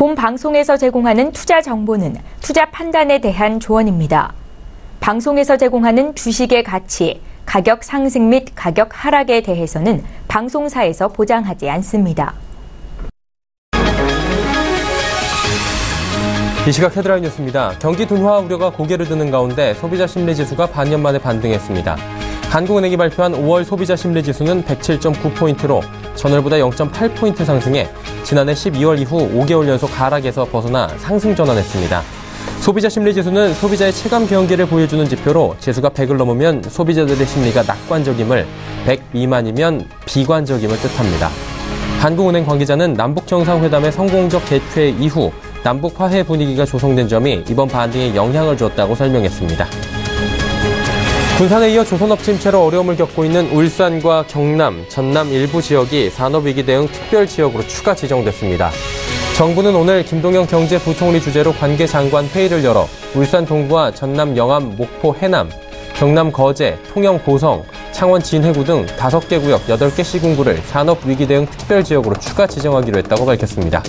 본 방송에서 제공하는 투자 정보는 투자 판단에 대한 조언입니다. 방송에서 제공하는 주식의 가치, 가격 상승 및 가격 하락에 대해서는 방송사에서 보장하지 않습니다. 이 시각 헤드라인 뉴스입니다. 경기 둔화 우려가 고개를 드는 가운데 소비자 심리지수가 반년 만에 반등했습니다. 한국은행이 발표한 5월 소비자 심리지수는 107.9포인트로 전월보다 0.8포인트 상승해 지난해 12월 이후 5개월 연속 하락에서 벗어나 상승 전환했습니다. 소비자 심리지수는 소비자의 체감 경계를 보여주는 지표로 지수가 100을 넘으면 소비자들의 심리가 낙관적임을, 100 미만이면 비관적임을 뜻합니다. 한국은행 관계자는 남북정상회담의 성공적 개최 이후 남북 화해 분위기가 조성된 점이 이번 반등에 영향을 줬다고 설명했습니다. 군산에 이어 조선업 침체로 어려움을 겪고 있는 울산과 경남, 전남 일부 지역이 산업위기 대응 특별지역으로 추가 지정됐습니다. 정부는 오늘 김동연 경제부총리 주재로 관계장관 회의를 열어 울산 동구와 전남 영암, 목포 해남, 경남 거제, 통영 고성, 창원 진해구 등 5개 구역 8개 시군구를 산업위기 대응 특별지역으로 추가 지정하기로 했다고 밝혔습니다.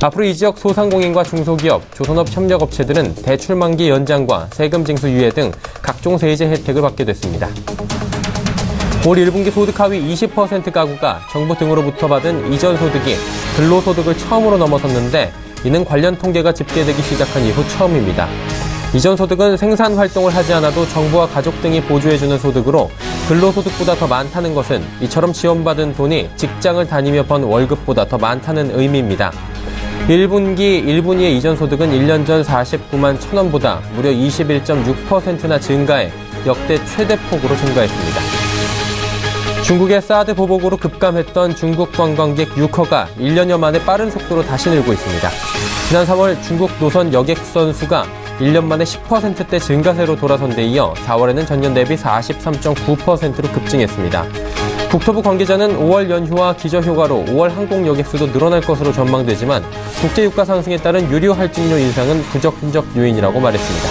앞으로 이 지역 소상공인과 중소기업, 조선업 협력업체들은 대출 만기 연장과 세금 징수 유예 등 각종 세제 혜택을 받게 됐습니다. 올 1분기 소득 하위 20% 가구가 정부 등으로부터 받은 이전 소득이 근로소득을 처음으로 넘어섰는데 이는 관련 통계가 집계되기 시작한 이후 처음입니다. 이전 소득은 생산 활동을 하지 않아도 정부와 가족 등이 보조해주는 소득으로 근로소득보다 더 많다는 것은 이처럼 지원받은 돈이 직장을 다니며 번 월급보다 더 많다는 의미입니다. 1분기 1분위의 이전 소득은 1년 전 49만 1,000원보다 무려 21.6%나 증가해 역대 최대폭으로 증가했습니다. 중국의 사드 보복으로 급감했던 중국 관광객 유커가 1년여 만에 빠른 속도로 다시 늘고 있습니다. 지난 3월 중국 노선 여객선 수가 1년 만에 10%대 증가세로 돌아선 데 이어 4월에는 전년 대비 43.9%로 급증했습니다. 국토부 관계자는 5월 연휴와 기저휴가로 5월 항공 여객수도 늘어날 것으로 전망되지만 국제유가 상승에 따른 유류 할증료 인상은 부적격 요인이라고 말했습니다.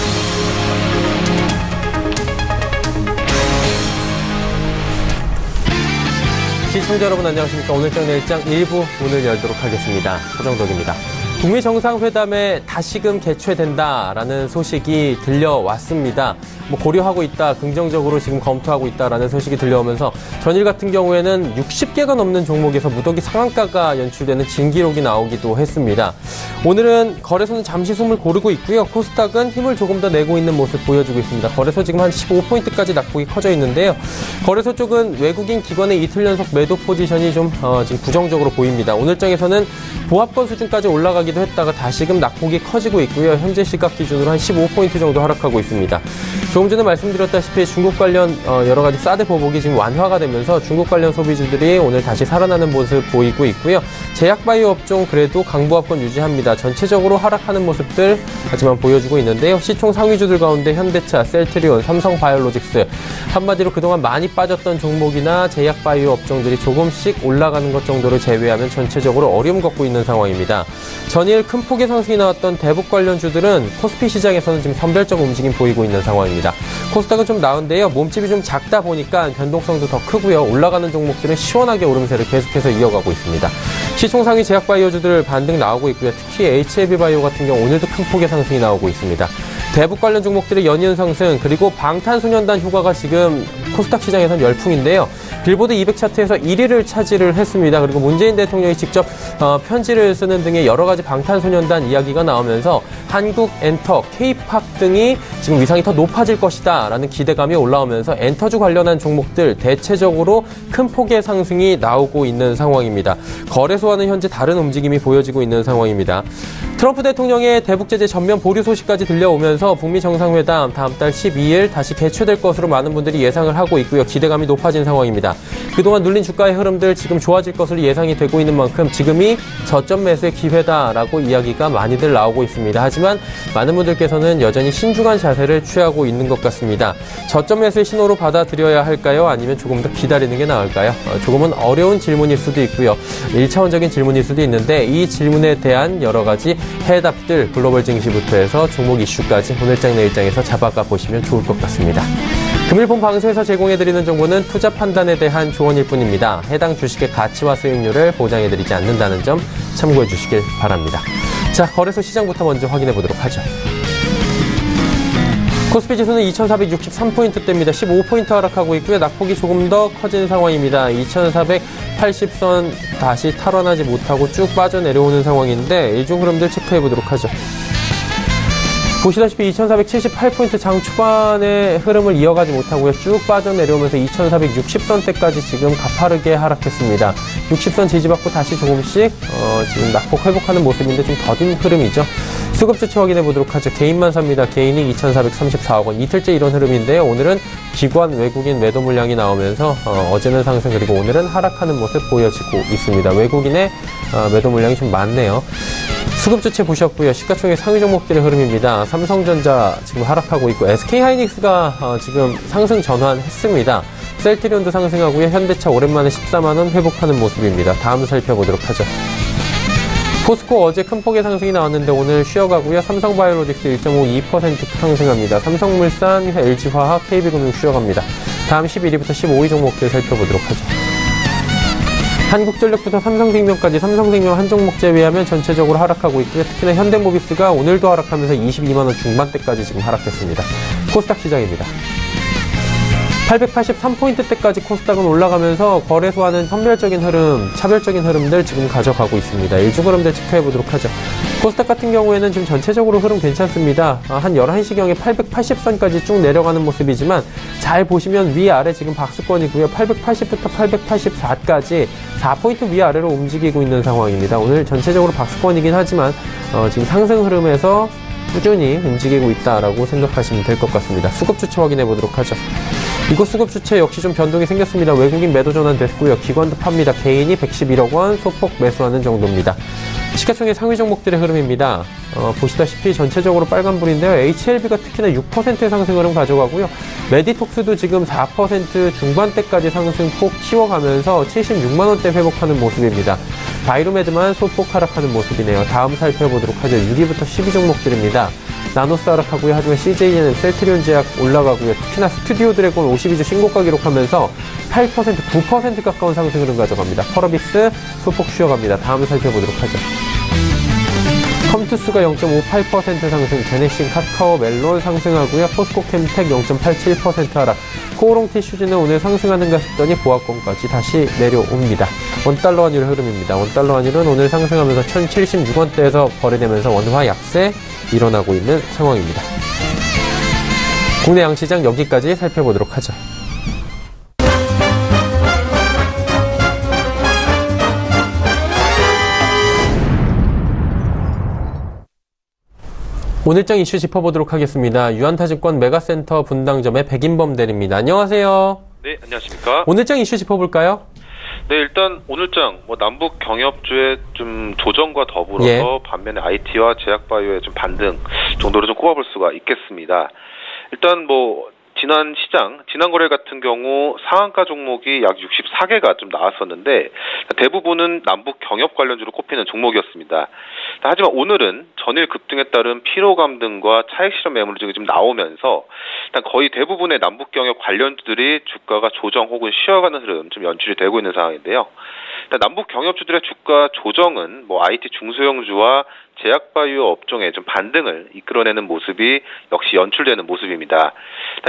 시청자 여러분 안녕하십니까. 오늘장 내일장 1부 문을 열도록 하겠습니다. 소정덕입니다. 북미 정상회담에 다시금 개최된다라는 소식이 들려왔습니다. 고려하고 있다, 긍정적으로 지금 검토하고 있다라는 소식이 들려오면서 전일 같은 경우에는 60개가 넘는 종목에서 무더기 상한가가 연출되는 진기록이 나오기도 했습니다. 오늘은 거래소는 잠시 숨을 고르고 있고요. 코스닥은 힘을 조금 더 내고 있는 모습 보여주고 있습니다. 거래소 지금 한 15포인트까지 낙폭이 커져 있는데요. 거래소 쪽은 외국인 기관의 이틀 연속 매도 포지션이 좀 지금 부정적으로 보입니다. 오늘장에서는 보합권 수준까지 올라가기도 했다가 다시금 낙폭이 커지고 있고요. 현재 시각 기준으로 한 15포인트 정도 하락하고 있습니다. 조금 전에 말씀드렸다시피 중국 관련 여러 가지 사드 보복이 지금 완화가 되면서 중국 관련 소비주들이 오늘 다시 살아나는 모습 보이고 있고요. 제약바이오 업종 그래도 강보합권 유지합니다. 전체적으로 하락하는 모습들 하지만 보여주고 있는데요. 시총 상위주들 가운데 현대차, 셀트리온, 삼성바이오로직스 한마디로 그동안 많이 빠졌던 종목이나 제약바이오 업종들이 조금씩 올라가는 것 정도를 제외하면 전체적으로 어려움 겪고 있는 상황입니다. 전일 큰 폭의 상승이 나왔던 대북 관련주들은 코스피 시장에서는 지금 선별적 움직임 보이고 있는 상황입니다. 코스닥은 좀 나은데요. 몸집이 좀 작다 보니까 변동성도 더 크고요. 올라가는 종목들은 시원하게 오름세를 계속해서 이어가고 있습니다. 시총 상위 제약바이오주들 반등 나오고 있고요. 특히 HLB바이오 같은 경우 오늘도 큰 폭의 상승이 나오고 있습니다. 대북 관련 종목들의 연이은 상승 그리고 방탄소년단 휴가가 지금 코스닥 시장에서는 열풍인데요. 빌보드 200 차트에서 1위를 차지를 했습니다. 그리고 문재인 대통령이 직접 편지를 쓰는 등의 여러 가지 방탄소년단 이야기가 나오면서 한국 엔터, K-팝 등이 지금 위상이 더 높아질 것이다 라는 기대감이 올라오면서 엔터주 관련한 종목들 대체적으로 큰 폭의 상승이 나오고 있는 상황입니다. 거래소와는 현재 다른 움직임이 보여지고 있는 상황입니다. 트럼프 대통령의 대북 제재 전면 보류 소식까지 들려오면서 북미 정상회담 다음 달 12일 다시 개최될 것으로 많은 분들이 예상을 하고 있고요. 기대감이 높아진 상황입니다. 그동안 눌린 주가의 흐름들 지금 좋아질 것으로 예상이 되고 있는 만큼 지금이 저점 매수의 기회다라고 이야기가 많이들 나오고 있습니다. 하지만 많은 분들께서는 여전히 신중한 자세를 취하고 있는 것 같습니다. 저점 매수의 신호로 받아들여야 할까요? 아니면 조금 더 기다리는 게 나을까요? 조금은 어려운 질문일 수도 있고요. 1차원적인 질문일 수도 있는데 이 질문에 대한 여러 가지 해답들 글로벌 증시부터 해서 종목 이슈까지 오늘장 내일장에서 잡아가 보시면 좋을 것 같습니다. 금일 본 방송에서 제공해드리는 정보는 투자 판단에 대한 조언일 뿐입니다. 해당 주식의 가치와 수익률을 보장해드리지 않는다는 점 참고해 주시길 바랍니다. 자, 거래소 시장부터 먼저 확인해 보도록 하죠. 코스피 지수는 2463포인트대입니다. 15포인트 하락하고 있고요. 낙폭이 조금 더 커진 상황입니다. 2480선 다시 탈환하지 못하고 쭉 빠져내려오는 상황인데 일종 흐름들 체크해 보도록 하죠. 보시다시피 2478포인트 장 초반의 흐름을 이어가지 못하고요. 쭉 빠져내려오면서 2460선대까지 지금 가파르게 하락했습니다. 60선 지지받고 다시 조금씩 지금 낙폭 회복하는 모습인데 좀 더딘 흐름이죠. 수급 주체 확인해 보도록 하죠. 개인만 삽니다. 개인이 2,434억 원. 이틀째 이런 흐름인데요. 오늘은 기관 외국인 매도 물량이 나오면서 어제는 상승 그리고 오늘은 하락하는 모습 보여지고 있습니다. 외국인의 매도 물량이 좀 많네요. 수급 주체 보셨고요. 시가총액 상위 종목들의 흐름입니다. 삼성전자 지금 하락하고 있고 SK하이닉스가 지금 상승 전환했습니다. 셀트리온도 상승하고요. 현대차 오랜만에 14만 원 회복하는 모습입니다. 다음 살펴보도록 하죠. 포스코 어제 큰 폭의 상승이 나왔는데 오늘 쉬어가고요. 삼성바이오로직스 1.52% 상승합니다. 삼성물산, LG화학, KB금융 쉬어갑니다. 다음 11위부터 15위 종목들 살펴보도록 하죠. 한국전력부터 삼성생명까지 삼성생명 한 종목 제외하면 전체적으로 하락하고 있고요. 특히나 현대모비스가 오늘도 하락하면서 22만원 중반대까지 지금 하락했습니다. 코스닥 시장입니다. 883포인트대까지 코스닥은 올라가면서 거래소와는 선별적인 흐름, 차별적인 흐름들 지금 가져가고 있습니다. 일주 흐름들 체크해보도록 하죠. 코스닥 같은 경우에는 지금 전체적으로 흐름 괜찮습니다. 한 11시경에 880선까지 쭉 내려가는 모습이지만 잘 보시면 위아래 지금 박스권이고요. 880부터 884까지 4포인트 위아래로 움직이고 있는 상황입니다. 오늘 전체적으로 박스권이긴 하지만 지금 상승 흐름에서 꾸준히 움직이고 있다라고 생각하시면 될 것 같습니다. 수급 주체 확인해 보도록 하죠. 이곳 수급 주체 역시 좀 변동이 생겼습니다. 외국인 매도 전환됐고요. 기관도 팝니다. 개인이 111억 원 소폭 매수하는 정도입니다. 시가총액 상위 종목들의 흐름입니다. 보시다시피 전체적으로 빨간불인데요. HLB가 특히나 6%의 상승 흐름 가져가고요. 메디톡스도 지금 4% 중반대까지 상승폭 키워가면서 76만 원대 회복하는 모습입니다. 바이로메드만 소폭 하락하는 모습이네요. 다음 살펴보도록 하죠. 6위부터 10위 종목들입니다. 나노스 하락하고요. 하지만 CJ는 셀트리온 제약 올라가고요. 특히나 스튜디오 드래곤 52주 신고가 기록하면서 8%, 9% 가까운 상승 흐름 가져갑니다. 펄어비스 소폭 쉬어갑니다. 다음 살펴보도록 하죠. 컴투스가 0.58% 상승, 제네신, 카카오, 멜론 상승하고요. 포스코캠텍 0.87% 하락. 코오롱 티슈즈는 오늘 상승하는가 싶더니 보합권까지 다시 내려옵니다. 원달러 환율 흐름입니다. 원달러 환율은 오늘 상승하면서 1076원대에서 거래되면서 원화 약세 일어나고 있는 상황입니다. 국내 양시장 여기까지 살펴보도록 하죠. 오늘장 이슈 짚어보도록 하겠습니다. 유한타증권 메가센터 분당점의 백인범 대리입니다. 안녕하세요. 네, 안녕하십니까. 오늘장 이슈 짚어볼까요? 네, 일단 오늘장 남북 경협주의 좀 조정과 더불어서 반면에 IT와 제약바이오의 좀 반등 정도로 좀 꼽아볼 수가 있겠습니다. 일단 지난 거래 같은 경우 상한가 종목이 약 64개가 좀 나왔었는데 대부분은 남북 경협 관련주로 꼽히는 종목이었습니다. 하지만 오늘은 전일 급등에 따른 피로감 등과 차익 실현 매물이 좀 나오면서 일단 거의 대부분의 남북 경협 관련주들이 주가가 조정 혹은 쉬어가는 흐름 좀 연출이 되고 있는 상황인데요. 일단 남북 경협주들의 주가 조정은 IT 중소형주와 제약바이오 업종의 좀 반등을 이끌어내는 모습이 역시 연출되는 모습입니다.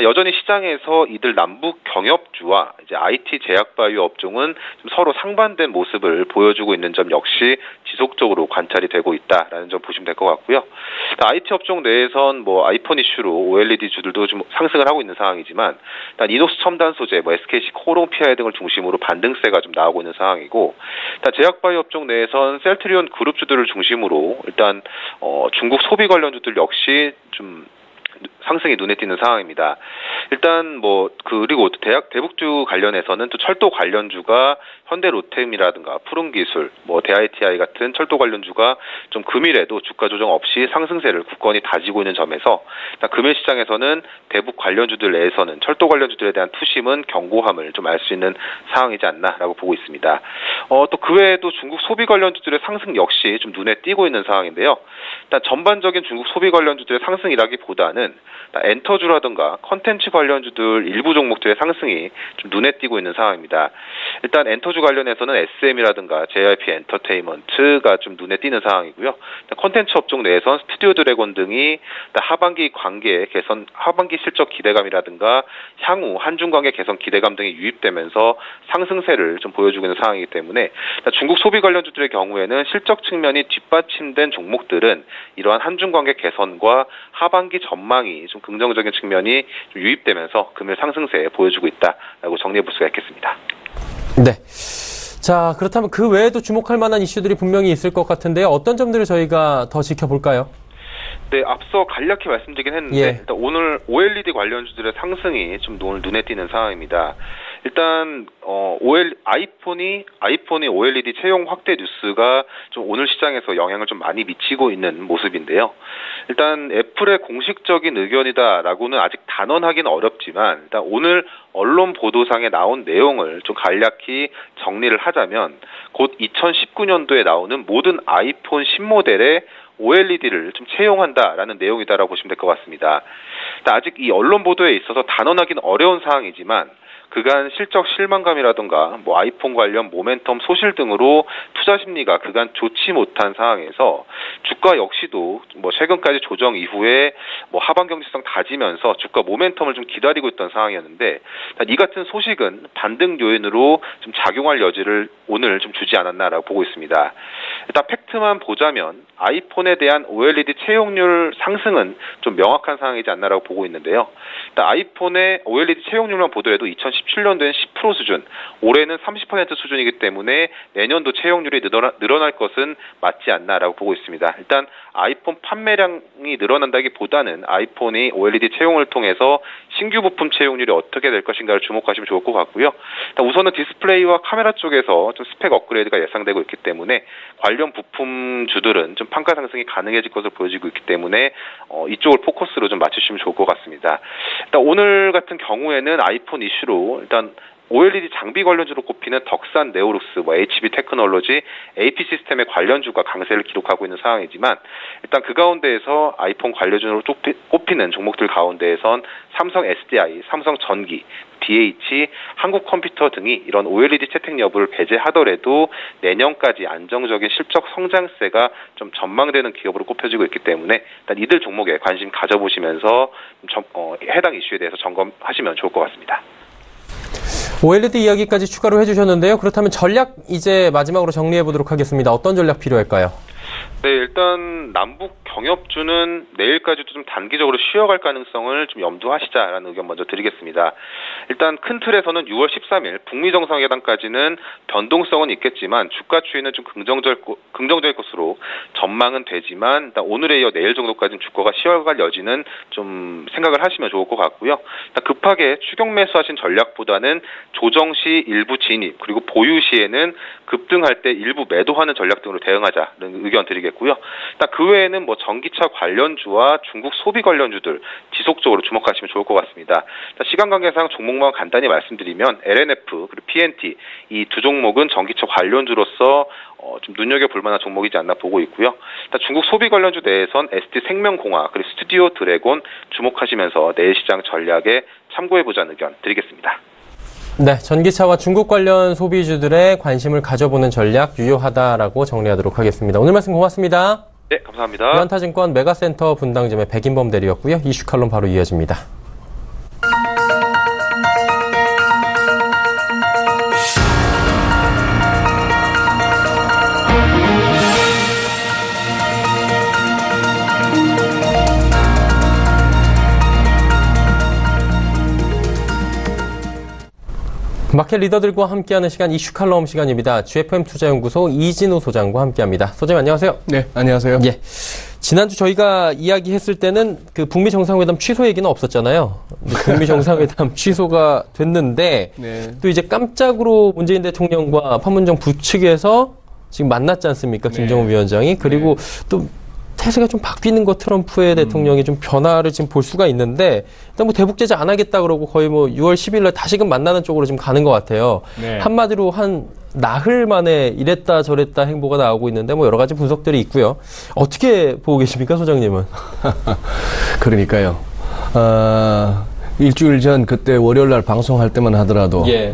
여전히 시장에서 이들 남북 경협주와 이제 IT 제약바이오 업종은 좀 서로 상반된 모습을 보여주고 있는 점 역시 지속적으로 관찰이 되고 있다라는 점 보시면 될 것 같고요. IT 업종 내에선 아이폰 이슈로 OLED 주들도 좀 상승을 하고 있는 상황이지만 일단 이노스 첨단 소재, SKC 코오롱 PI 등을 중심으로 반등세가 좀 나오고 있는 상황이고, 일단 제약바이오 업종 내에선 셀트리온 그룹주들을 중심으로 일단 중국 소비 관련주들 역시 좀 상승이 눈에 띄는 상황입니다. 일단 그리고 대북주 관련해서는 또 철도 관련주가 현대 로템이라든가 푸른기술, 대ITI 같은 철도 관련주가 좀 금일에도 주가 조정 없이 상승세를 굳건히 다지고 있는 점에서 일단 금일 시장에서는 대북 관련주들 내에서는 철도 관련주들에 대한 투심은 견고함을 좀 알 수 있는 상황이지 않나라고 보고 있습니다. 또 그 외에도 중국 소비 관련주들의 상승 역시 좀 눈에 띄고 있는 상황인데요. 일단 전반적인 중국 소비 관련주들의 상승이라기보다는 엔터주라든가 컨텐츠 관련주들 일부 종목들의 상승이 좀 눈에 띄고 있는 상황입니다. 일단 엔터주 관련해서는 SM이라든가 JYP 엔터테인먼트가 좀 눈에 띄는 상황이고요. 컨텐츠 업종 내에선 스튜디오 드래곤 등이 하반기 관계 개선, 하반기 실적 기대감이라든가 향후 한중 관계 개선 기대감 등이 유입되면서 상승세를 좀 보여주고 있는 상황이기 때문에 중국 소비 관련주들의 경우에는 실적 측면이 뒷받침된 종목들은 이러한 한중 관계 개선과 하반기 전망이 좀 긍정적인 측면이 좀 유입되면서 금일 상승세 보여주고 있다라고 정리해 볼 수가 있겠습니다. 네. 자, 그렇다면 그 외에도 주목할 만한 이슈들이 분명히 있을 것 같은데요. 어떤 점들을 저희가 더 지켜볼까요? 네, 앞서 간략히 말씀드리긴 했는데 일단 오늘 OLED 관련주들의 상승이 좀 오늘 눈에 띄는 상황입니다. 일단 아이폰이 OLED 채용 확대 뉴스가 좀 오늘 시장에서 영향을 좀 많이 미치고 있는 모습인데요. 일단 애플의 공식적인 의견이다라고는 아직 단언하기는 어렵지만 일단 오늘 언론 보도상에 나온 내용을 좀 간략히 정리를 하자면 곧 2019년도에 나오는 모든 아이폰 신모델에 OLED를 좀 채용한다라는 내용이다라고 보시면 될 것 같습니다. 아직 이 언론 보도에 있어서 단언하기는 어려운 사항이지만 그간 실적 실망감이라든가 아이폰 관련 모멘텀 소실 등으로 투자 심리가 그간 좋지 못한 상황에서 주가 역시도 최근까지 조정 이후에 하반 경제성 다지면서 주가 모멘텀을 좀 기다리고 있던 상황이었는데 이 같은 소식은 반등 요인으로 좀 작용할 여지를 오늘 좀 주지 않았나라고 보고 있습니다. 일단 팩트만 보자면 아이폰에 대한 OLED 채용률 상승은 좀 명확한 상황이지 않나라고 보고 있는데요. 일단 아이폰의 OLED 채용률만 보더라도 2017년도엔 10% 수준, 올해는 30% 수준이기 때문에 내년도 채용률이 늘어날 것은 맞지 않나라고 보고 있습니다. 일단 아이폰 판매량이 늘어난다기보다는 아이폰이 OLED 채용을 통해서 신규 부품 채용률이 어떻게 될 것인가를 주목하시면 좋을 것 같고요. 우선은 디스플레이와 카메라 쪽에서 좀 스펙 업그레이드가 예상되고 있기 때문에 관련 부품주들은 좀 판가 상승이 가능해질 것으로 보여지고 있기 때문에 이쪽을 포커스로 좀 맞추시면 좋을 것 같습니다. 일단 오늘 같은 경우에는 아이폰 이슈로 일단 OLED 장비 관련주로 꼽히는 덕산 네오룩스, HB 테크놀로지, AP 시스템의 관련주가 강세를 기록하고 있는 상황이지만 일단 그 가운데에서 아이폰 관련주로 꼽히는 종목들 가운데에선 삼성 SDI, 삼성 전기, DH, 한국컴퓨터 등이 이런 OLED 채택 여부를 배제하더라도 내년까지 안정적인 실적 성장세가 좀 전망되는 기업으로 꼽혀지고 있기 때문에 일단 이들 종목에 관심 가져보시면서 해당 이슈에 대해서 점검하시면 좋을 것 같습니다. OLED 이야기까지 추가로 해주셨는데요. 그렇다면 전략 이제 마지막으로 정리해 보도록 하겠습니다. 어떤 전략 필요할까요? 네, 일단 남북 경협주는 내일까지도 좀 단기적으로 쉬어갈 가능성을 좀 염두하시자라는 의견 먼저 드리겠습니다. 일단 큰 틀에서는 6월 13일 북미 정상회담까지는 변동성은 있겠지만 주가 추이는 좀 긍정적일 것으로 전망은 되지만 일단 오늘에 이어 내일 정도까지는 주가가 쉬어갈 여지는 좀 생각을 하시면 좋을 것 같고요. 일단 급하게 추격 매수하신 전략보다는 조정 시 일부 진입 그리고 보유 시에는 급등할 때 일부 매도하는 전략 등으로 대응하자는 의견 드리겠고요. 일단 그 외에는 전기차 관련주와 중국 소비 관련주들 지속적으로 주목하시면 좋을 것 같습니다. 시간 관계상 종목만 간단히 말씀드리면 LNF 그리고 PNT 이 두 종목은 전기차 관련주로서 좀 눈여겨볼 만한 종목이지 않나 보고 있고요. 일단 중국 소비 관련주 내에선 ST생명공학 그리고 스튜디오 드래곤 주목하시면서 내일 시장 전략에 참고해보자는 의견 드리겠습니다. 네, 전기차와 중국 관련 소비주들의 관심을 가져보는 전략 유효하다라고 정리하도록 하겠습니다. 오늘 말씀 고맙습니다. 네, 감사합니다. 유한타증권 메가센터 분당점의 백인범 대리였고요. 이슈 칼럼 바로 이어집니다. 마켓 리더들과 함께하는 시간 이슈 칼럼 시간입니다. GFM 투자연구소 이진우 소장과 함께합니다. 소장님 안녕하세요. 네, 안녕하세요. 예. 지난주 저희가 이야기했을 때는 그 북미 정상회담 취소 얘기는 없었잖아요. 북미 정상회담 취소가 됐는데 네. 또 이제 깜짝으로 문재인 대통령과 판문점 부측에서 지금 만났지 않습니까? 김정은 위원장이. 그리고 또 태세가 좀 바뀌는 거 트럼프의 대통령이 좀 변화를 지금 볼 수가 있는데 일단 뭐 대북 제재 안 하겠다 그러고 거의 뭐 6월 10일 날 다시금 만나는 쪽으로 지금 가는 것 같아요. 네. 한마디로 한 나흘 만에 이랬다 저랬다 행보가 나오고 있는데 뭐 여러 가지 분석들이 있고요. 어떻게 보고 계십니까, 소장님은? 그러니까요. 일주일 전 그때 월요일 날 방송할 때만 하더라도 예.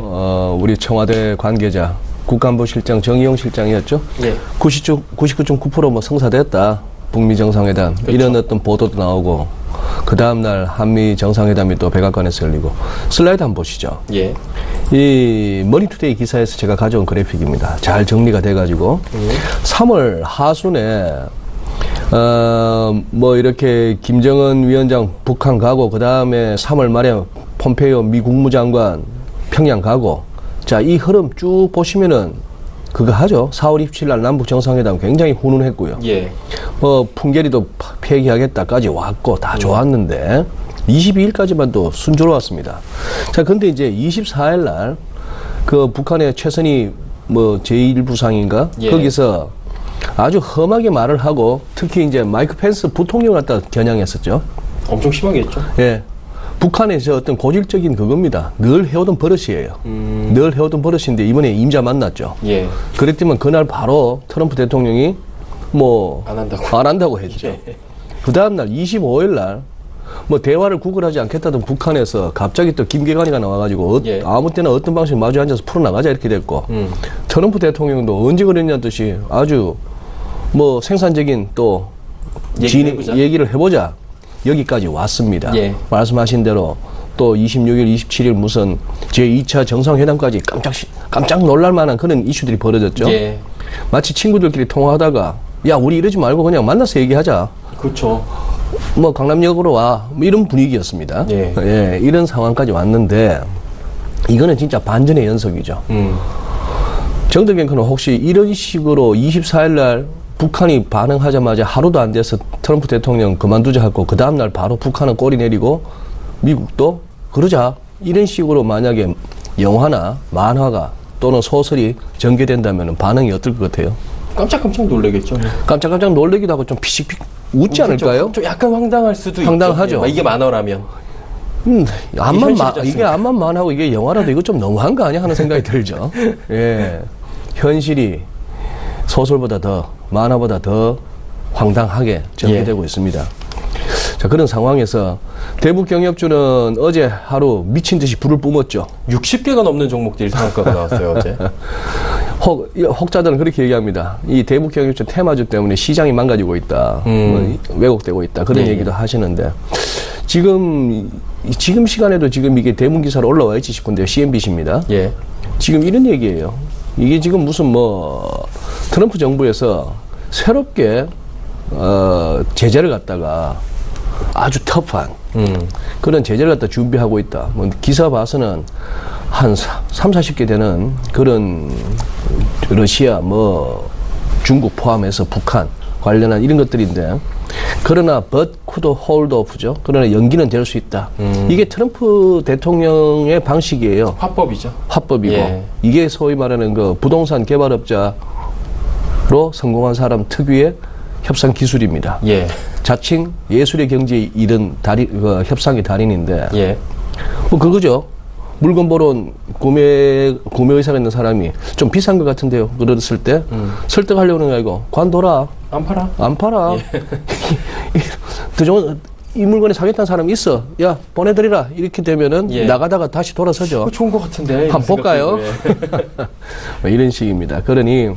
우리 청와대 관계자 국가안보실장 정의용 실장이었죠. 예. 99.9% 뭐 성사됐다. 북미 정상회담 그렇죠. 이런 어떤 보도도 나오고 그 다음날 한미 정상회담이 또 백악관에서 열리고 슬라이드 한번 보시죠. 예. 이 머니투데이 기사에서 제가 가져온 그래픽입니다. 잘 정리가 돼가지고 3월 하순에 뭐 이렇게 김정은 위원장 북한 가고 그 다음에 3월 말에 폼페이오 미 국무장관 평양 가고 자, 이 흐름 쭉 보시면은 그거 하죠. 4월 27일 날 남북 정상회담 굉장히 훈훈했고요. 예. 풍계리도 폐기하겠다까지 왔고 다 좋았는데 22일까지만 또 순조로웠습니다. 자, 근데 이제 24일 날 그 북한의 최선희 뭐 제1부상인가 예. 거기서 아주 험하게 말을 하고 특히 이제 마이크 펜스 부통령을 갖다 겨냥했었죠. 엄청 심하게 했죠. 예. 북한의 저 어떤 고질적인 그겁니다. 늘 해오던 버릇이에요. 늘 해오던 버릇인데 이번에 임자 만났죠. 예. 그랬더니 그날 바로 트럼프 대통령이 뭐 안 한다고 했죠. 예. 그 다음날 25일 날 뭐 대화를 구걸하지 않겠다던 북한에서 갑자기 또 김계관이가 나와가지고 예. 아무 때나 어떤 방식으로 마주 앉아서 풀어나가자 이렇게 됐고 트럼프 대통령도 언제 그랬냐 듯이 아주 뭐 생산적인 또 얘기를 해보자. 여기까지 왔습니다. 예. 말씀하신 대로 또 26일, 27일 무슨 제2차 정상회담까지 깜짝 놀랄 만한 그런 이슈들이 벌어졌죠. 예. 마치 친구들끼리 통화하다가 야, 우리 이러지 말고 그냥 만나서 얘기하자. 그렇죠. 뭐 강남역으로 와. 뭐 이런 분위기였습니다. 예. 예, 이런 상황까지 왔는데 이거는 진짜 반전의 연속이죠. 정덕경크는 혹시 이런 식으로 24일 날 북한이 반응하자마자 하루도 안 돼서 트럼프 대통령 그만두자 하고 그 다음날 바로 북한은 꼬리 내리고 미국도 그러자 이런 식으로 만약에 영화나 만화가 또는 소설이 전개된다면 반응이 어떨 것 같아요? 깜짝깜짝 놀라겠죠. 깜짝깜짝 놀라기도 하고 좀 피식피식 웃지 않을까요? 좀 약간 황당할 수도 황당하죠. 있죠. 이게 만화라면. 이게 암만 만하고 이게 영화라도 이거 좀 너무한 거 아니야 하는 생각이 들죠. 예, 현실이 소설보다 더 만화보다 더 황당하게 전개되고 있습니다. 자, 그런 상황에서 대북 경협주는 어제 하루 미친 듯이 불을 뿜었죠. 60개가 넘는 종목들이 상한가가 나왔어요, 어제. 혹자들은 그렇게 얘기합니다. 이 대북 경협주 테마주 때문에 시장이 망가지고 있다. 뭐 왜곡되고 있다. 그런 얘기도 하시는데 지금 시간에도 지금 이게 대문 기사로 올라와 있지 싶은데요. CNBC입니다. 예. 지금 이런 얘기예요. 이게 지금 무슨 뭐 트럼프 정부에서 새롭게 제재를 갖다가 아주 터프한 그런 제재를 갖다 준비하고 있다. 뭐 기사 봐서는 한 30-40개 되는 그런 러시아 뭐 중국 포함해서 북한 관련한 이런 것들인데 그러나 but could hold off죠. 그러나 연기는 될 수 있다. 이게 트럼프 대통령의 방식이에요. 화법이죠. 화법이고 예. 이게 소위 말하는 그 부동산 개발업자로 성공한 사람 특유의 협상 기술입니다. 예. 자칭 예술의 경지에 이른 협상의 달인인데 예. 뭐 그거죠. 물건 보러 온 구매 의사가 있는 사람이 좀 비싼 것 같은데요. 그랬을 때 설득하려는 거 아니고 관둬라. 안 팔아. 예. 이 물건에 사겠다는 사람이 있어. 야, 보내드리라. 이렇게 되면은 예. 나가다가 다시 돌아서죠. 좋은 것 같은데. 한번 볼까요? 예. 이런 식입니다. 그러니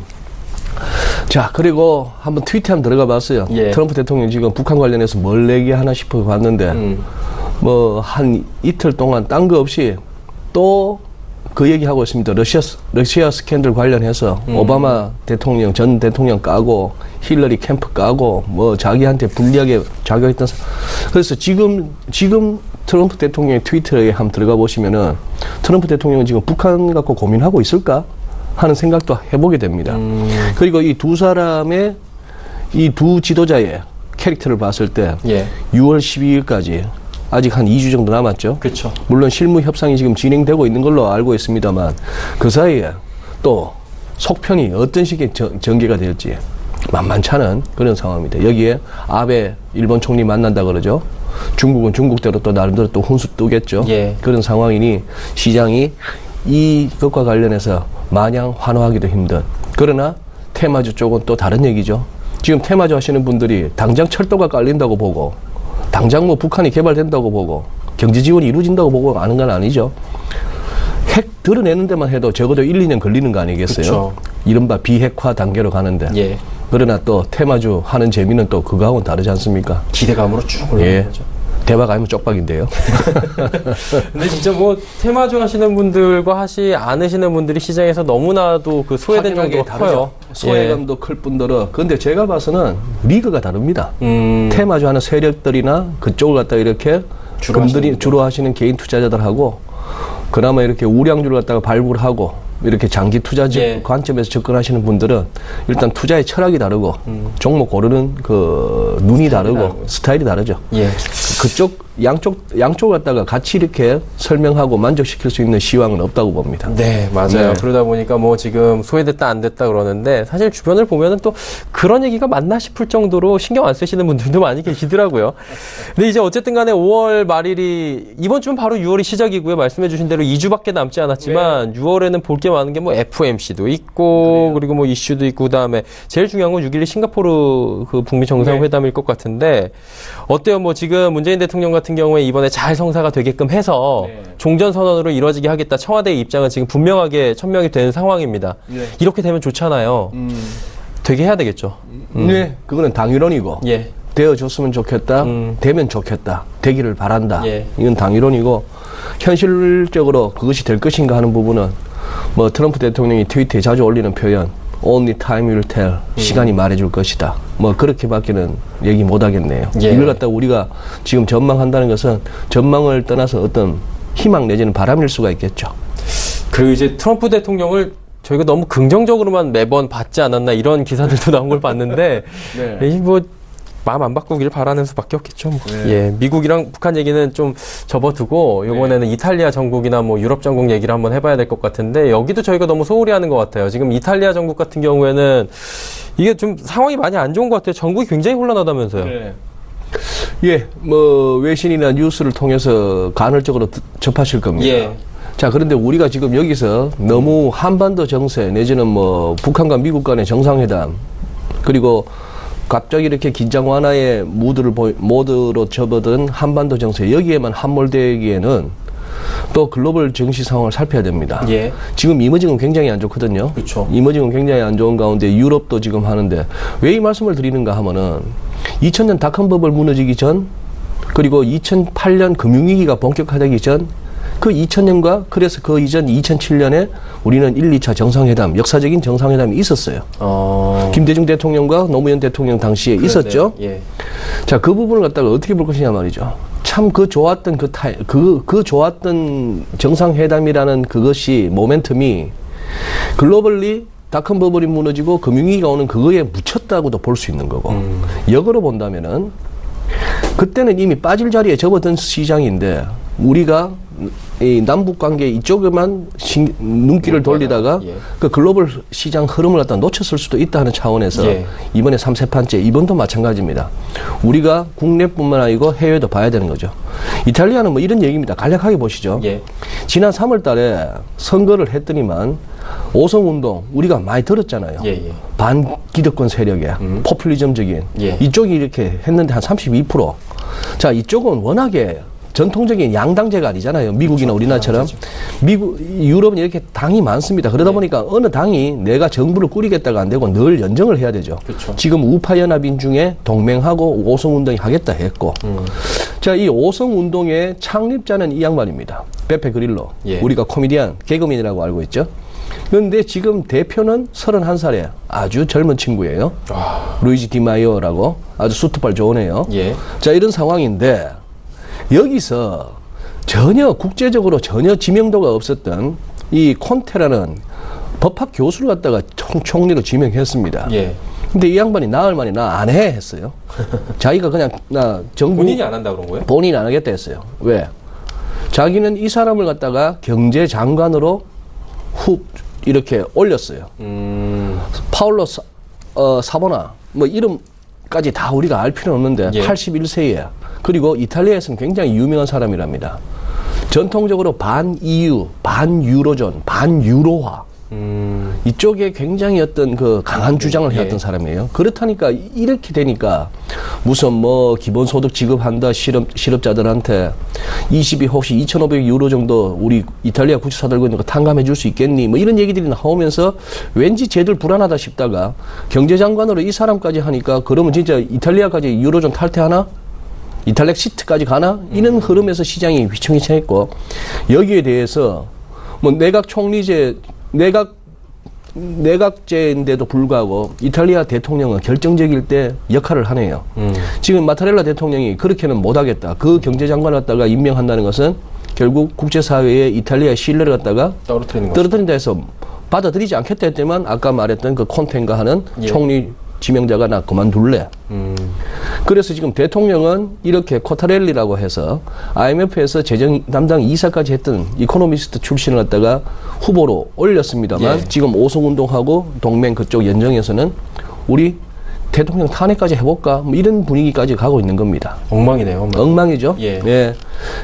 자, 그리고 한번 트위터 한번 들어가 봤어요. 예. 트럼프 대통령 지금 북한 관련해서 뭘 얘기하나 싶어 봤는데 뭐 한 이틀 동안 딴 거 없이 또 그 얘기하고 있습니다. 러시아 스캔들 관련해서 오바마 대통령, 전 대통령 까고 힐러리 캠프 까고 뭐 자기한테 불리하게 작용했던 그래서 지금 트럼프 대통령의 트위터에 한번 들어가 보시면은 트럼프 대통령은 지금 북한 갖고 고민하고 있을까 하는 생각도 해보게 됩니다. 그리고 이 두 사람의 이 두 지도자의 캐릭터를 봤을 때 예. 6월 12일까지 아직 한 2주 정도 남았죠. 그렇죠. 물론 실무 협상이 지금 진행되고 있는 걸로 알고 있습니다만 그 사이에 또 속편이 어떤 식의 전개가 될지 만만치 않은 그런 상황입니다. 여기에 아베 일본 총리 만난다 그러죠. 중국은 중국대로 또 나름대로 또 훈수 뜨겠죠. 예. 그런 상황이니 시장이 이것과 관련해서 마냥 환호하기도 힘든. 그러나 테마주 쪽은 또 다른 얘기죠. 지금 테마주 하시는 분들이 당장 철도가 깔린다고 보고 당장 뭐 북한이 개발된다고 보고 경제 지원이 이루어진다고 보고 아는 건 아니죠. 핵 드러내는 데만 해도 적어도 1, 2년 걸리는 거 아니겠어요? 그쵸. 이른바 비핵화 단계로 가는데. 예. 그러나 또 테마주 하는 재미는 또 그거하고는 다르지 않습니까? 기대감으로 쭉 올라가는 예. 거죠. 대박 아니면 쪽박인데요. 근데 진짜 뭐 테마주 하시는 분들과 하시 않으시는 분들이 시장에서 너무나도 그 소외된 정도가 커요. 소외감도 클 뿐더러. 근데 제가 봐서는 리그가 다릅니다. 테마주 하는 세력들이나 그쪽을 갖다 이렇게 주로 하시는 개인 투자자들하고 그나마 이렇게 우량주를 갖다가 발굴하고 이렇게 장기 투자 예. 관점에서 접근하시는 분들은 일단 투자의 철학이 다르고 종목 고르는 그 눈이 다르고 스타일이 다르죠. 예. 그쪽 양쪽을 갖다가 같이 이렇게 설명하고 만족시킬 수 있는 시황은 없다고 봅니다. 네, 맞아요. 네. 그러다 보니까 뭐 지금 소외됐다 안 됐다 그러는데 사실 주변을 보면은 또 그런 얘기가 맞나 싶을 정도로 신경 안 쓰시는 분들도 많이 계시더라고요. 근데 이제 어쨌든 간에 5월 말일이 이번 주는 바로 6월이 시작이고요. 말씀해 주신 대로 2주밖에 남지 않았지만 네. 6월에는 볼 게 많은 게 뭐 FOMC도 있고 그리고 뭐 이슈도 있고 그다음에 제일 중요한 건 6.12 싱가포르 그 북미 정상회담일 것 같은데 어때요? 뭐 지금 문재인 대통령 같은 경우에 이번에 잘 성사가 되게끔 해서 종전선언으로 이루어지게 하겠다. 청와대의 입장은 지금 분명하게 천명이 되는 상황입니다. 이렇게 되면 좋잖아요. 되게 해야 되겠죠. 네, 그거는 당위론이고 예. 되어줬으면 좋겠다. 되면 좋겠다. 되기를 바란다. 예. 이건 당위론이고 현실적으로 그것이 될 것인가 하는 부분은 뭐 트럼프 대통령이 트위터에 자주 올리는 표현 Only time will tell. 시간이 말해줄 것이다. 뭐 그렇게밖에는 얘기 못 하겠네요. 예. 이걸 갖다 우리가 지금 전망한다는 것은 전망을 떠나서 어떤 희망 내지는 바람일 수가 있겠죠. 그리고 이제 트럼프 대통령을 저희가 너무 긍정적으로만 매번 받지 않았나 이런 기사들도 나온 걸 봤는데 네. 뭐 마음 안 바꾸길 바라는 수밖에 없겠죠. 뭐. 네. 예, 미국이랑 북한 얘기는 좀 접어두고 이번에는 이탈리아 정국이나 뭐 유럽 정국 얘기를 한번 해봐야 될 것 같은데 여기도 저희가 너무 소홀히 하는 것 같아요. 지금 이탈리아 정국 같은 경우에는 이게 좀 상황이 많이 안 좋은 것 같아요. 정국이 굉장히 혼란하다면서요. 네. 예, 뭐 외신이나 뉴스를 통해서 간헐적으로 접하실 겁니다. 예. 자, 그런데 우리가 지금 여기서 너무 한반도 정세 내지는 뭐 북한과 미국 간의 정상회담 그리고 갑자기 이렇게 긴장 완화의 모드로 접어든 한반도 정세 여기에만 함몰되기에는 또 글로벌 증시 상황을 살펴야 됩니다. 예. 지금 이머징은 굉장히 안 좋거든요. 그렇죠. 이머징은 굉장히 안 좋은 가운데 유럽도 지금 하는데 왜 이 말씀을 드리는가 하면은 2000년 닷컴 버블 무너지기 전 그리고 2008년 금융위기가 본격화되기 전 그 2000년과 그래서 그 이전 2007년에 우리는 1, 2차 정상회담, 역사적인 정상회담이 있었어요. 김대중 대통령과 노무현 대통령 당시에 있었죠. 예. 자, 그 부분을 갖다가 어떻게 볼 것이냐 말이죠. 참 그 좋았던 그 좋았던 정상회담이라는 그것이 모멘텀이 글로벌리 닷컴 버블이 무너지고 금융위기가 오는 그거에 묻혔다고도 볼 수 있는 거고 역으로 본다면은 그때는 이미 빠질 자리에 접어든 시장인데 우리가 이 남북 관계 이쪽에만 눈길을 돌리다가 예. 그 글로벌 시장 흐름을 갖다 놓쳤을 수도 있다 하는 차원에서 예. 이번에 3세판째 이번도 마찬가지입니다. 우리가 국내뿐만 아니고 해외도 봐야 되는 거죠. 이탈리아는 뭐 이런 얘기입니다. 간략하게 보시죠. 예. 지난 3월 달에 선거를 했더니만 오성운동 우리가 많이 들었잖아요. 예, 예. 반기득권 세력에 포퓰리즘적인 예. 이쪽이 이렇게 했는데 한 32%. 자, 이쪽은 워낙에 전통적인 양당제가 아니잖아요. 미국이나 우리나라처럼. 유럽은 이렇게 당이 많습니다. 그러다 보니까 어느 당이 내가 정부를 꾸리겠다가 안 되고 늘 연정을 해야 되죠. 그쵸. 지금 우파연합인 중에 동맹하고 오성운동이 하겠다 했고. 자, 이 오성운동의 창립자는 이 양반입니다. 베페 그릴로. 예. 우리가 코미디언, 개그맨이라고 알고 있죠. 그런데 지금 대표는 31살이에요. 아주 젊은 친구예요. 루이지 디마이오라고 아주 수트발 좋은 애요. 예. 자, 이런 상황인데 여기서 전혀 국제적으로 전혀 지명도가 없었던 이 콘테라는 법학 교수를 갖다가 총리로 지명했습니다. 예. 근데 이 양반이 나흘 만에 나 안 해 했어요. 자기가 그냥 정부 본인이 안 한다 그런 거예요? 본인이 안 하겠다 했어요. 왜? 자기는 이 사람을 갖다가 경제장관으로 이렇게 올렸어요. 파울로 사보나 뭐 이름까지 다 우리가 알 필요는 없는데 예. 81세에 그리고 이탈리아에서는 굉장히 유명한 사람이랍니다. 전통적으로 반EU, 반유로존, 반유로화 이쪽에 굉장히 어떤 그 강한 주장을 해왔던 사람이에요. 그렇다니까 이렇게 되니까 무슨 뭐 기본소득 지급한다 실업자들한테 22 혹시 2,500유로 정도 우리 이탈리아 국채 사들고 있는 거 탕감해 줄 수 있겠니? 뭐 이런 얘기들이 나오면서 왠지 쟤들 불안하다 싶다가 경제장관으로 이 사람까지 하니까 그러면 진짜 이탈리아까지 유로존 탈퇴하나? 이탈렉 시트까지 가나? 이런 흐름에서 시장이 휘청휘청했고 여기에 대해서 뭐 내각제인데도 불구하고 이탈리아 대통령은 결정적일 때 역할을 하네요. 지금 마타렐라 대통령이 그렇게는 못하겠다. 그 경제장관을 갖다가 임명한다는 것은 결국 국제사회에 이탈리아의 신뢰를 갖다가 떨어뜨린다 해서 받아들이지 않겠다 했지만 아까 말했던 그 콘텐가 하는 총리 지명자가 나 그만둘래. 그래서 지금 대통령은 이렇게 코타렐리라고 해서 IMF에서 재정 담당 이사까지 했던 이코노미스트 출신을 갖다가 후보로 올렸습니다만 지금 오송운동하고 동맹 그쪽 연정에서는 우리 대통령 탄핵까지 해볼까? 뭐 이런 분위기까지 가고 있는 겁니다. 엉망이네요. 엉망이죠. 예.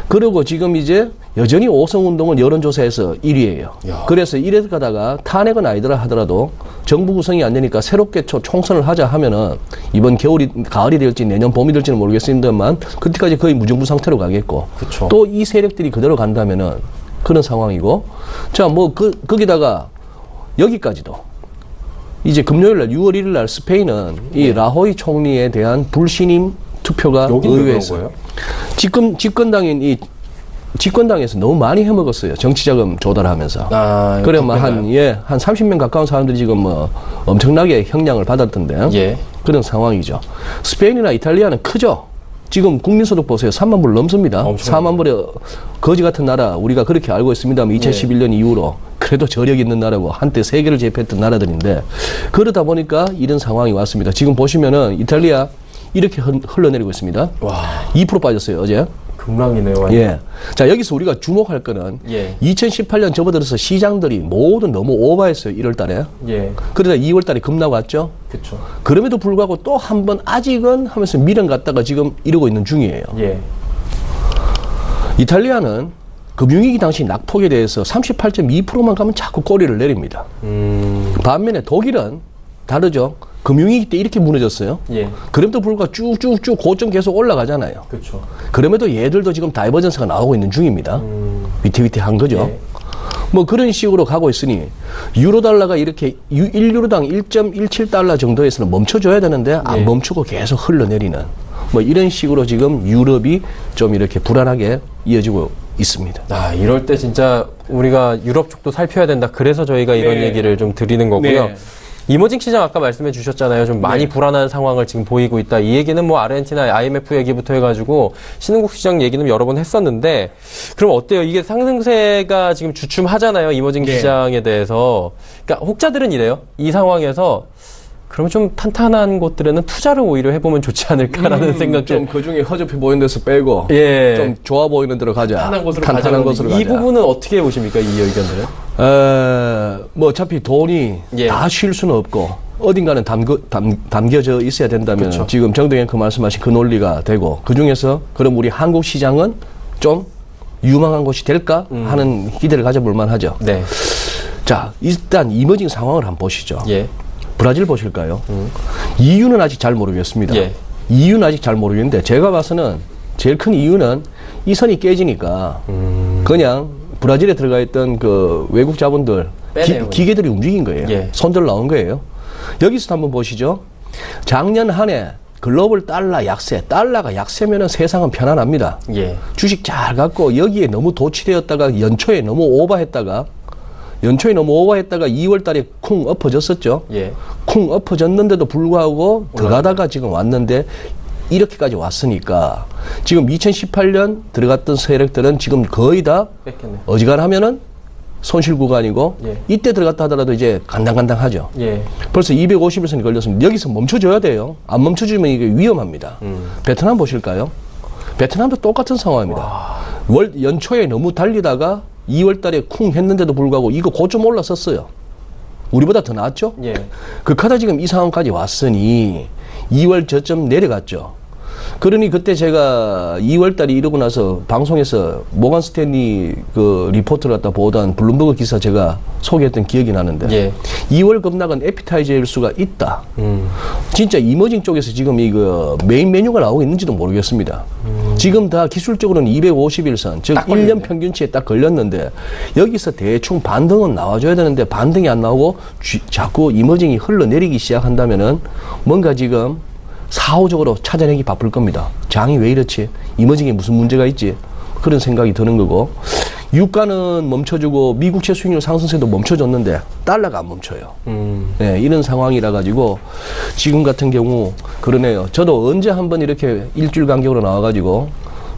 그리고 지금 이제 여전히 오성운동은 여론조사에서 1위예요. 그래서 이래 가다가 탄핵은 아니더라 하더라도 정부 구성이 안 되니까 새롭게 총선을 하자 하면은 이번 가을이 될지 내년 봄이 될지는 모르겠습니다만 그때까지 거의 무정부 상태로 가겠고 또 이 세력들이 그대로 간다면은 그런 상황이고 자, 뭐 거기다가 여기까지도 이제 금요일날 6월 1일날 스페인은 이 라호이 총리에 대한 불신임 투표가 의회에서 집권당에서 너무 많이 해먹었어요. 정치자금 조달하면서. 그래 뭐 한 30명 가까운 사람들이 지금 뭐 엄청나게 형량을 받았던데 그런 상황이죠. 스페인이나 이탈리아는 크죠. 지금 국민소득 보세요. 3만 불 넘습니다. 4만 불에 거지 같은 나라 우리가 그렇게 알고 있습니다만 2011년 이후로 그래도 저력 있는 나라고 한때 세계를 제패했던 나라들인데 그러다 보니까 이런 상황이 왔습니다. 지금 보시면은 이탈리아 이렇게 흘러내리고 있습니다. 2% 빠졌어요 어제. 급락이네요. 예. 자, 여기서 우리가 주목할 거는 2018년 접어들어서 시장들이 모두 너무 오버했어요. 1월 달에. 그러다 2월 달에 급락 왔죠. 그렇죠. 그럼에도 불구하고 또 한 번 아직은 하면서 미련 갔다가 지금 이러고 있는 중이에요. 이탈리아는 금융위기 당시 낙폭에 대해서 38.2%만 가면 자꾸 꼬리를 내립니다. 반면에 독일은 다르죠. 금융위기 때 이렇게 무너졌어요. 그럼에도 불구하고 쭉쭉쭉 고점 계속 올라가잖아요. 그렇죠. 그럼에도 얘들도 지금 다이버전스가 나오고 있는 중입니다. 위태위태한 거죠. 뭐 그런 식으로 가고 있으니 유로달러가 이렇게 1유로당 1.17달러 정도에서는 멈춰줘야 되는데 안 멈추고 계속 흘러내리는 뭐 이런 식으로 지금 유럽이 좀 이렇게 불안하게 이어지고 있습니다. 이럴 때 진짜 우리가 유럽 쪽도 살펴야 된다. 그래서 저희가 이런 얘기를 좀 드리는 거고요. 이머징 시장 아까 말씀해 주셨잖아요. 좀 많이 불안한 상황을 지금 보이고 있다. 이 얘기는 뭐 아르헨티나 IMF 얘기부터 해가지고 신흥국 시장 얘기는 여러 번 했었는데 그럼 어때요? 이게 상승세가 지금 주춤하잖아요. 이머징 시장에 대해서. 그러니까 혹자들은 이래요. 이 상황에서 그러면 좀 탄탄한 곳들에는 투자를 오히려 해보면 좋지 않을까라는 생각 좀 그중에 허접해 보이는 데서 빼고 좀 좋아 보이는 데로 가자. 탄탄한 곳으로 가자. 이 부분은 어떻게 보십니까? 이 의견들은? 뭐 어차피 돈이 다 쉴 수는 없고 어딘가는 담겨져 있어야 된다면 지금 정동앵커 말씀하신 그 논리가 되고 그중에서 그럼 우리 한국 시장은 좀 유망한 곳이 될까 하는 기대를 가져볼 만하죠. 자, 일단 이머징 상황을 한번 보시죠. 브라질 보실까요? 이유는 아직 잘 모르겠습니다. 이유는 아직 잘 모르겠는데 제가 봐서는 제일 큰 이유는 이 선이 깨지니까 그냥 브라질에 들어가 있던 그 외국 자본들 기계들이 움직인 거예요. 손들 나온 거예요. 여기서 한번 보시죠. 작년 한 해 글로벌 달러 약세, 달러가 약세면은 세상은 편안합니다. 주식 잘 갖고 여기에 너무 도취되었다가 연초에 너무 오버했다가 2월 달에 쿵 엎어졌었죠. 쿵 엎어졌는데도 불구하고 들어가다가 지금 왔는데 이렇게까지 왔으니까 지금 2018년 들어갔던 세력들은 지금 거의 다 어지간하면은 손실 구간이고 이때 들어갔다 하더라도 이제 간당간당하죠. 벌써 250일선이 걸렸습니다. 여기서 멈춰줘야 돼요. 안 멈춰주면 이게 위험합니다. 베트남 보실까요? 베트남도 똑같은 상황입니다. 연초에 너무 달리다가 2월 달에 쿵 했는데도 불구하고 이거 고점 올랐었어요. 우리보다 더 나았죠? 예. 극하다 지금 이 상황까지 왔으니 2월 저점 내려갔죠. 그러니 그때 제가 2월 달에 이러고 나서 방송에서 모건 스탠리 그 리포트를 갖다 보던 블룸버그 기사 제가 소개했던 기억이 나는데 예. 2월 급락은 에피타이저일 수가 있다. 진짜 이머징 쪽에서 지금 이거 메인 메뉴가 나오고 있는지도 모르겠습니다. 지금 다 기술적으로는 250일선, 즉 1년 평균치에 딱 걸렸는데 여기서 대충 반등은 나와줘야 되는데 반등이 안 나오고 자꾸 이머징이 흘러내리기 시작한다면은 뭔가 지금 사후적으로 찾아내기 바쁠 겁니다. 장이 왜 이렇지? 이머징에 무슨 문제가 있지? 그런 생각이 드는 거고, 유가는 멈춰주고 미국채 수익률 상승세도 멈춰줬는데 달러가 안 멈춰요. 네, 이런 상황이라 가지고 지금 같은 경우 그러네요. 저도 언제 한번 이렇게 일주일 간격으로 나와가지고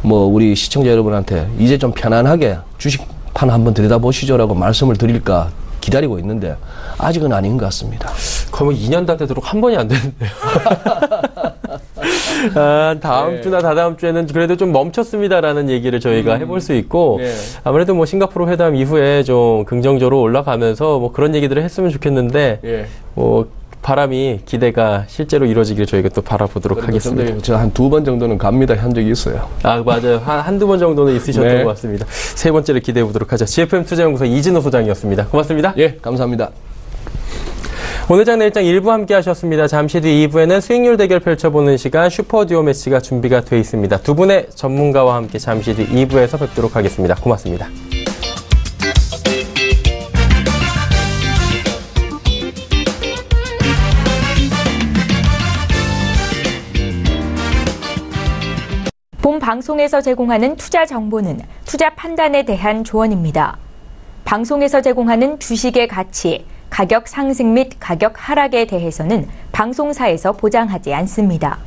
뭐 우리 시청자 여러분한테 이제 좀 편안하게 주식판 한번 들여다보시죠라고 말씀을 드릴까 기다리고 있는데 아직은 아닌 것 같습니다. 거의 뭐 2년 다 되도록 한 번이 안 되는데요. 다음 주나 다다음 주에는 그래도 좀 멈췄습니다라는 얘기를 저희가 해볼 수 있고, 아무래도 뭐 싱가포르 회담 이후에 좀 긍정적으로 올라가면서 뭐 그런 얘기들을 했으면 좋겠는데, 뭐 바람이 기대가 실제로 이루어지기를 저희가 또 바라보도록 하겠습니다. 저 한 2번 정도는 갑니다 한 적이 있어요. 아, 맞아요. 한두 번 정도는 있으셨던 것 같습니다. 세 번째를 기대해 보도록 하죠. GFM 투자연구소 이진호 소장이었습니다. 고맙습니다. 예, 감사합니다. 오늘 내일장 1부 함께 하셨습니다. 잠시 뒤 2부에는 수익률 대결 펼쳐보는 시간 슈퍼듀오 매치가 준비가 돼 있습니다. 두 분의 전문가와 함께 잠시 뒤 2부에서 뵙도록 하겠습니다. 고맙습니다. 본 방송에서 제공하는 투자 정보는 투자 판단에 대한 조언입니다. 방송에서 제공하는 주식의 가치, 가격 상승 및 가격 하락에 대해서는 방송사에서 보장하지 않습니다.